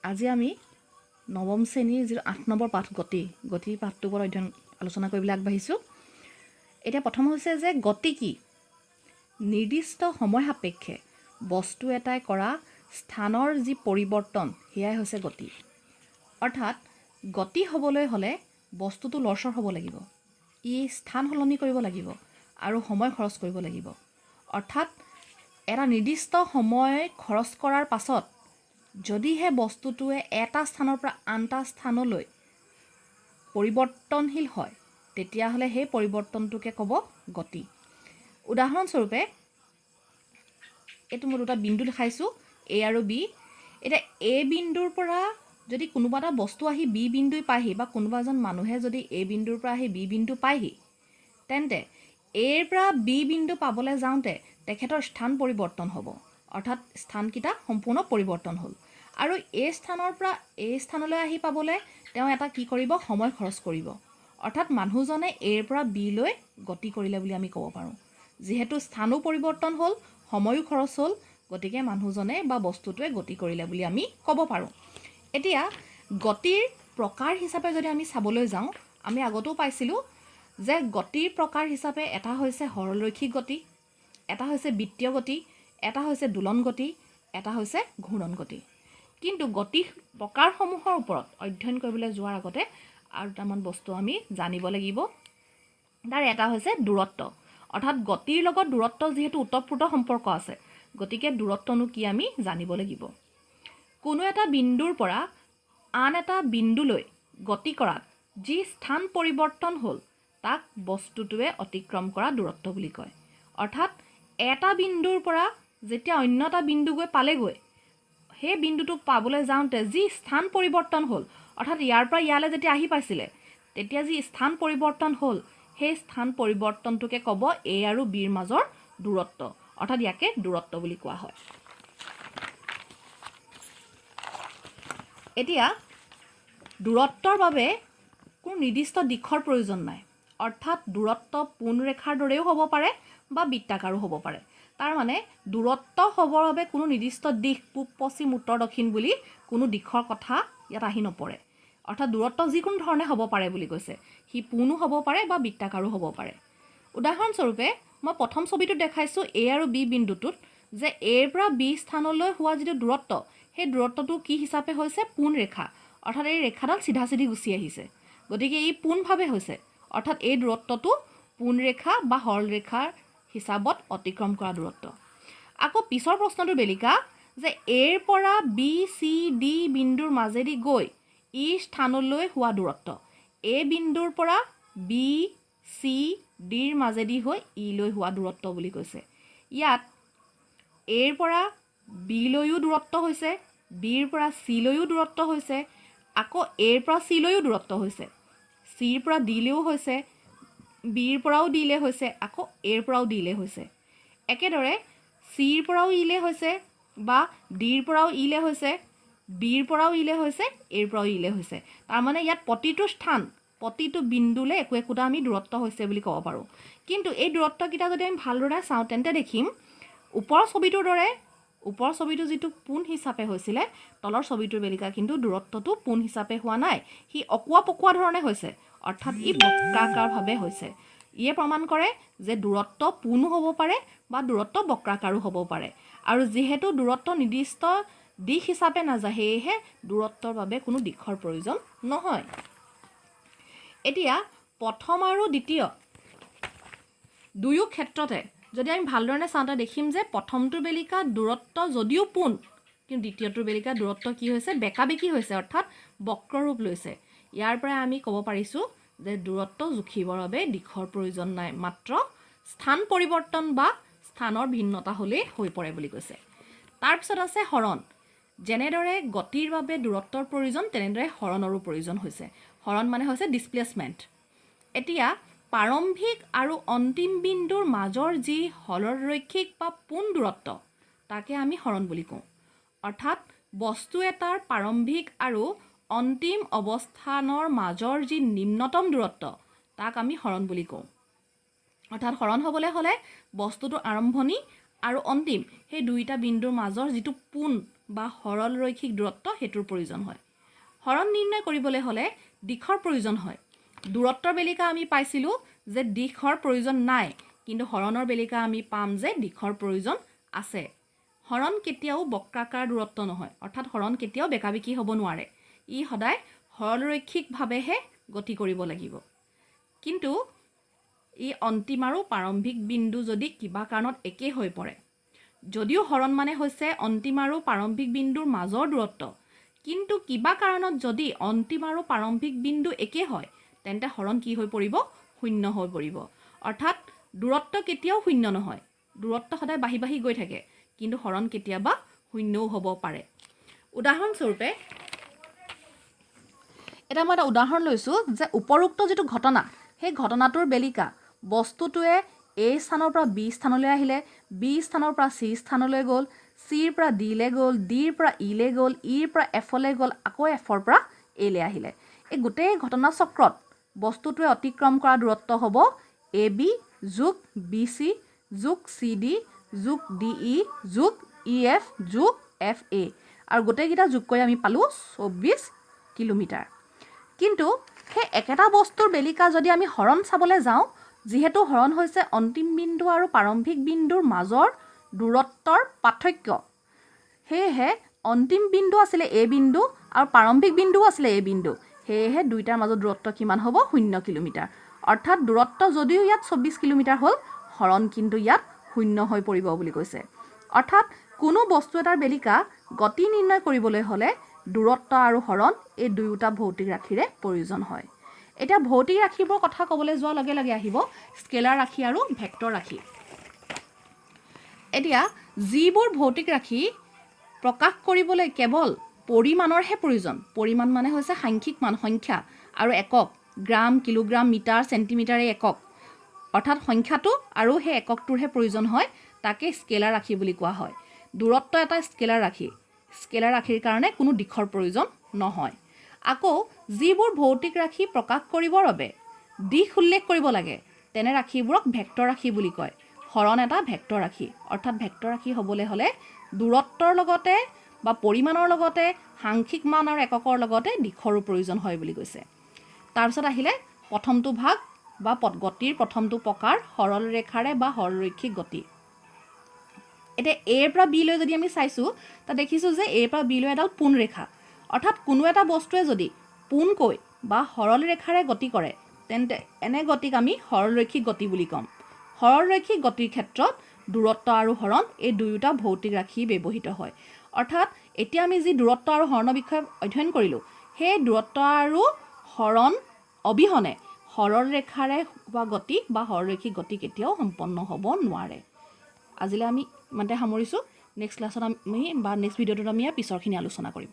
আজি আমি নৱম শ্ৰেণীৰ যি ৮ নম্বৰ পাঠ গতিৰ পাঠটোৰ ওপৰত অধ্যয়ন আলোচনা কৰিবলৈ আগবাঢ়িছোঁ। এতিয়া প্ৰথম হৈছে যে গতি কি? নিৰ্দিষ্ট সময় সাপেক্ষে বস্তু এটাই কৰা স্থানৰ যি পৰিৱৰ্তন সেয়াই হৈছে গতি। অৰ্থাৎ গতি হ'বলৈ হ'লে বস্তুটো লৰচৰ হ'ব লাগিব, ই স্থান সলনি কৰিব লাগিব আৰু সময় খৰচ কৰিব লাগিব। অৰ্থাৎ এটা নিৰ্দিষ্ট সময় খৰচ কৰাৰ পাছত যদিহে বস্তুটোৱে এটা স্থানৰ পৰা আন এটা স্থানলৈ পৰিৱৰ্তনশীল হয় তেতিয়াহ'লে সেই পৰিৱৰ্তনটোকে ক'ব গতি। উদাহৰণস্বৰূপে এইটো মই দুটা বিন্দু দেখাইছোঁ, এ আৰু বি। এতিয়া এ বিন্দুৰ পৰা যদি কোনোবা এটা বস্তু আহি বি বিন্দু পায়হি বা কোনোবা এজন মানুহে যদি এ বিন্দুৰ পৰা আহি বি বিন্দু পায়হি, তেন্তে এৰ পৰা বি বিন্দু পাবলৈ যাওঁতে তেখেতৰ স্থান পৰিৱৰ্তন হ'ব। অৰ্থাৎ স্থানকেইটা সম্পূৰ্ণ পৰিৱৰ্তন হ'ল। আৰু এই স্থানৰ পৰা এই স্থানলৈ আহি পাবলৈ তেওঁ এটা কি কৰিব? সময় খৰচ কৰিব। অৰ্থাৎ মানুহজনে এৰ পৰা বিলৈ গতি কৰিলে বুলি আমি ক'ব পাৰোঁ। যিহেতু স্থানো পৰিৱৰ্তন হ'ল, সময়ো খৰচ হ'ল, গতিকে মানুহজনে বা বস্তুটোৱে গতি কৰিলে বুলি আমি ক'ব পাৰোঁ। এতিয়া গতিৰ প্ৰকাৰ হিচাপে যদি আমি চাবলৈ যাওঁ, আমি আগতেও পাইছিলোঁ যে গতিৰ প্ৰকাৰ হিচাপে এটা হৈছে সৰলৰৈখিক গতি, এটা হৈছে বৃত্তীয় গতি, এটা হৈছে দোলন গতি, এটা হৈছে ঘূৰ্ণন গতি। কিন্তু গতি প্ৰকাৰসমূহৰ ওপৰত অধ্যয়ন কৰিবলৈ যোৱাৰ আগতে আৰু দুটামান বস্তু আমি জানিব লাগিব। তাৰ এটা হৈছে দূৰত্ব। অৰ্থাৎ গতিৰ লগত দূৰত্ব যিহেতু ওতঃপ্ৰোত সম্পৰ্ক আছে, গতিকে দূৰত্বনো কি আমি জানিব লাগিব। কোনো এটা বিন্দুৰ পৰা আন এটা বিন্দুলৈ গতি কৰাত যি স্থান পৰিৱৰ্তন হ'ল তাক বস্তুটোৱে অতিক্ৰম কৰা দূৰত্ব বুলি কয়। অৰ্থাৎ এটা বিন্দুৰ পৰা যেতিয়া অন্য এটা বিন্দু গৈ পালেগৈ, সেই বিন্দুটো পাবলৈ যাওঁতে যি স্থান পৰিৱৰ্তন হ'ল, অৰ্থাৎ ইয়াৰ পৰা ইয়ালৈ যেতিয়া আহি পাইছিলে তেতিয়া যি স্থান পৰিৱৰ্তন হ'ল, সেই স্থান পৰিৱৰ্তনটোকে ক'ব এ আৰু বিৰ মাজৰ দূৰত্ব। অৰ্থাৎ ইয়াকে দূৰত্ব বুলি কোৱা হয়। এতিয়া দূৰত্বৰ বাবে কোনো নিৰ্দিষ্ট দিশৰ প্ৰয়োজন নাই। অৰ্থাৎ দূৰত্ব পোনৰেখাৰ দৰেও হ'ব পাৰে বা বৃত্তাকাৰো হ'ব পাৰে। তাৰমানে দূৰত্ব হ'বৰ বাবে কোনো নিৰ্দিষ্ট দিশ পূব, পশ্চিম, উত্তৰ, দক্ষিণ বুলি কোনো দিশৰ কথা ইয়াত আহি নপৰে। অৰ্থাৎ দূৰত্ব যিকোনো ধৰণে হ'ব পাৰে বুলি কৈছে। সি পোনো হ'ব পাৰে বা বৃত্তাকাৰো হ'ব পাৰে। উদাহৰণস্বৰূপে মই প্ৰথম ছবিটোত দেখাইছোঁ এ আৰু বি বিন্দুটোত যে এৰ পৰা বি স্থানলৈ হোৱা যিটো দূৰত্ব, সেই দূৰত্বটো কি হিচাপে হৈছে? পোন ৰেখা। অৰ্থাৎ এই ৰেখাডাল চিধা চিধি গুচি আহিছে, গতিকে ই পোনভাৱে হৈছে। অৰ্থাৎ এই দূৰত্বটো পোন ৰেখা বা সৰল ৰেখাৰ হিচাপত অতিক্ৰম কৰা দূৰত্ব। আকৌ পিছৰ প্ৰশ্নটো বেলিকা যে এৰ পৰা বি চি ডি বিন্দুৰ মাজেদি গৈ ই স্থানলৈ হোৱা দূৰত্ব। এ বিন্দুৰ পৰা বি চি ডিৰ মাজেদি হৈ ইলৈ হোৱা দূৰত্ব বুলি কৈছে। ইয়াত এৰ পৰা বিলৈও দূৰত্ব হৈছে, বিৰ পৰা চিলৈও দূৰত্ব হৈছে, আকৌ এৰ পৰা চিলৈও দূৰত্ব হৈছে, চিৰ পৰা ডিলৈও হৈছে, বিৰ পৰাও ডিলে হৈছে, আকৌ এৰ পৰাও ডিলে হৈছে। একেদৰে চিৰ পৰাও ইলে হৈছে বা ডিৰ পৰাও ইলে হৈছে, বিৰ পৰাও ইলে হৈছে, এৰ পৰাও ইলে হৈছে। তাৰমানে ইয়াত প্ৰতিটো স্থান, প্ৰতিটো বিন্দুলৈ একো একোটা আমি দূৰত্ব হৈছে বুলি ক'ব পাৰোঁ। কিন্তু এই দূৰত্বকেইটা যদি আমি ভালদৰে চাওঁ তেন্তে দেখিম ওপৰৰ ছবিটোৰ দৰে, ওপৰৰ ছবিটো যিটো পোন হিচাপে হৈছিলে, তলৰ ছবিটোৰ বেলিকা কিন্তু দূৰত্বটো পোন হিচাপে হোৱা নাই, সি অকোৱা পকোৱা ধৰণে হৈছে। অৰ্থাৎ ই বক্ৰাকাৰভাৱে হৈছে। ইয়ে প্ৰমাণ কৰে যে দূৰত্ব পোনো হ'ব পাৰে বা দূৰত্ব বক্ৰাকাৰো হ'ব পাৰে। আৰু যিহেতু দূৰত্ব নিৰ্দিষ্ট দিশ হিচাপে নাযায়, সেয়েহে দূৰত্বৰ বাবে কোনো দিশৰ প্ৰয়োজন নহয়। এতিয়া প্ৰথম আৰু দ্বিতীয় দুয়ো ক্ষেত্ৰতে যদি আমি ভালদৰে চাওঁতে দেখিম যে প্ৰথমটোৰ বেলিকা দূৰত্ব যদিও পোন, কিন্তু দ্বিতীয়টোৰ বেলিকা দূৰত্ব কি হৈছে? বেকাবেকি হৈছে, অৰ্থাৎ বক্ৰৰূপ লৈছে। ইয়াৰ পৰাই আমি ক'ব পাৰিছোঁ যে দূৰত্ব জুখিবৰ বাবে দিশৰ প্ৰয়োজন নাই, মাত্ৰ স্থান পৰিৱৰ্তন বা স্থানৰ ভিন্নতা হ'লেই হৈ পৰে বুলি কৈছে। তাৰপিছত আছে হৰণ। যেনেদৰে গতিৰ বাবে দূৰত্বৰ প্ৰয়োজন, তেনেদৰে হৰণৰো প্ৰয়োজন হৈছে। হৰণ মানে হৈছে ডিছপ্লেচমেণ্ট। এতিয়া প্ৰাৰম্ভিক আৰু অন্তিম বিন্দুৰ মাজৰ যি সৰলৰৈখিক বা পোন দূৰত্ব, তাকে আমি হৰণ বুলি কওঁ। অৰ্থাৎ বস্তু এটাৰ প্ৰাৰম্ভিক আৰু অন্তিম অৱস্থানৰ মাজৰ যি নিম্নতম দূৰত্ব, তাক আমি হৰণ বুলি কওঁ। অৰ্থাৎ হৰণ হ'বলৈ হ'লে বস্তুটোৰ আৰম্ভণি আৰু অন্তিম সেই দুইটা বিন্দুৰ মাজৰ যিটো পোন বা সৰল ৰৈখিক দূৰত্ব সেইটোৰ প্ৰয়োজন হয় হৰণ নিৰ্ণয় কৰিবলৈ হ'লে দিশৰ প্ৰয়োজন হয় দূৰত্বৰ বেলিকা আমি পাইছিলোঁ যে দিশৰ প্ৰয়োজন নাই কিন্তু হৰণৰ বেলিকা আমি পাম যে দিশৰ প্ৰয়োজন আছে হৰণ কেতিয়াও বক্ৰাকাৰ দূৰত্ব নহয় অৰ্থাৎ হৰণ কেতিয়াও বেকাবেকি হ'ব নোৱাৰে ই সদায় সৰলৰৈখিকভাৱেহে গতি কৰিব লাগিব কিন্তু ই অন্তিম আৰু প্ৰাৰম্ভিক বিন্দু যদি কিবা কাৰণত একে হৈ পৰে যদিও হৰণ মানে হৈছে অন্তিম আৰু প্ৰাৰম্ভিক বিন্দুৰ মাজৰ দূৰত্ব কিন্তু কিবা কাৰণত যদি অন্তিম আৰু প্ৰাৰম্ভিক বিন্দু একে হয় তেন্তে হৰণ কি হৈ পৰিব শূন্য হৈ পৰিব অৰ্থাৎ দূৰত্ব কেতিয়াও শূন্য নহয় দূৰত্ব সদায় বাঢ়ি বাঢ়ি গৈ থাকে কিন্তু হৰণ কেতিয়াবা শূন্যও হ'ব পাৰে উদাহৰণস্বৰূপে এটা মই এটা উদাহৰণ লৈছোঁ যে উপৰোক্ত যিটো ঘটনা সেই ঘটনাটোৰ বেলিকা বস্তুটোৱে A স্থানৰ পৰা B স্থানলৈ আহিলে B স্থানৰ পৰা C স্থানলৈ গ'ল Cৰ পৰা Dলৈ গ'ল Dৰ পৰা Eলৈ গ'ল Eৰ পৰা Fলৈ গ'ল আকৌ Fৰ পৰা Aলৈ আহিলে এই গোটেই ঘটনা চক্ৰত বস্তুটোৱে অতিক্ৰম কৰা দূৰত্ব হ'ব AB যোগ BC যোগ CD যোগ DE যোগ EF যোগ FA আৰু গোটেইকেইটা যোগ কৰি আমি পালোঁ 24 কিলোমিটাৰ কিন্তু সেই একেটা বস্তুৰ বেলিকা যদি আমি হৰণ চাবলৈ যাওঁ যিহেতু হৰণ হৈছে অন্তিম বিন্দু আৰু প্ৰাৰম্ভিক বিন্দুৰ মাজৰ দূৰত্বৰ পাৰ্থক্য সেয়েহে অন্তিম বিন্দু আছিলে A বিন্দু আৰু প্ৰাৰম্ভিক বিন্দুও আছিলে A বিন্দু সেয়েহে দুইটাৰ মাজৰ দূৰত্ব কিমান হ'ব 0 কিলোমিটাৰ অৰ্থাৎ দূৰত্ব যদিও ইয়াত 24 কিলোমিটাৰ হ'ল হৰণ কিন্তু ইয়াত 0 হৈ পৰিব বুলি কৈছে অৰ্থাৎ কোনো বস্তু এটাৰ বেলিকা গতি নিৰ্ণয় কৰিবলৈ হ'লে দূৰত্ব আৰু হৰণ এই দুয়োটা ভৌতিক ৰাশিৰে প্ৰয়োজন হয় এতিয়া ভৌতিক ৰাশিবোৰ কথা ক'বলৈ যোৱাৰ লগে লগে আহিব স্কেলাৰ ৰাশি আৰু ভেক্টৰ ৰাশি এতিয়া যিবোৰ ভৌতিক ৰাশি প্ৰকাশ কৰিবলৈ কেৱল পৰিমাণৰহে প্ৰয়োজন পৰিমাণ মানে হৈছে সাংখ্যিক মান সংখ্যা আৰু একক গ্ৰাম কিলোগ্ৰাম মিটাৰ চেণ্টিমিটাৰ এই একক অৰ্থাৎ সংখ্যাটো আৰু সেই এককটোৰহে প্ৰয়োজন হয় তাকে স্কেলাৰ ৰাশি বুলি কোৱা হয় দূৰত্ব এটা স্কেলাৰ ৰাশিৰ কাৰণে কোনো দিশৰ প্ৰয়োজন নহয় আকৌ যিবোৰ ভৌতিক ৰাশি প্ৰকাশ কৰিবৰ বাবে দিশ উল্লেখ কৰিব লাগে তেনে ৰাশিবোৰক ভেক্টৰ ৰাশি বুলি কয় হৰণ এটা ভেক্টৰ ৰাশি অৰ্থাৎ ভেক্টৰ ৰাশি হ'বলৈ হ'লে দূৰত্বৰ লগতে বা পৰিমাণৰ লগতে সাংখ্যিক মান আৰু এককৰ লগতে দিশৰো প্ৰয়োজন হয় বুলি কৈছে তাৰপিছত আহিলে প্ৰথমটো ভাগ বা গতিৰ প্ৰথমটো প্ৰকাৰ সৰল ৰেখাৰে বা সৰলৰৈখিক গতি এতিয়া এৰ পৰা বি লৈ যদি আমি চাইছোঁ তাত দেখিছোঁ যে এৰ পৰা বি লৈ এডাল পোন ৰেখা অৰ্থাৎ কোনো এটা বস্তুৱে যদি পোনকৈ বা সৰল ৰেখাৰে গতি কৰে তেন্তে এনে গতিক আমি সৰলৰৈখিক গতি বুলি ক'ম সৰলৰৈখিক গতিৰ ক্ষেত্ৰত দূৰত্ব আৰু হৰণ এই দুয়োটা ভৌতিক ৰাশি ব্যৱহৃত হয় অৰ্থাৎ এতিয়া আমি যি দূৰত্ব আৰু হৰণৰ বিষয়ে অধ্যয়ন কৰিলোঁ সেই দূৰত্ব আৰু হৰণ অবিহনে সৰল ৰেখাৰে হোৱা গতি বা সৰলৰৈখিক গতি কেতিয়াও সম্পন্ন হ'ব নোৱাৰে আজিলৈ আমি ইমানতে সামৰিছোঁ নেক্সট ক্লাছত আমি বা নেক্সট ভিডিঅ'টোত আমি পিছৰখিনি আলোচনা কৰিম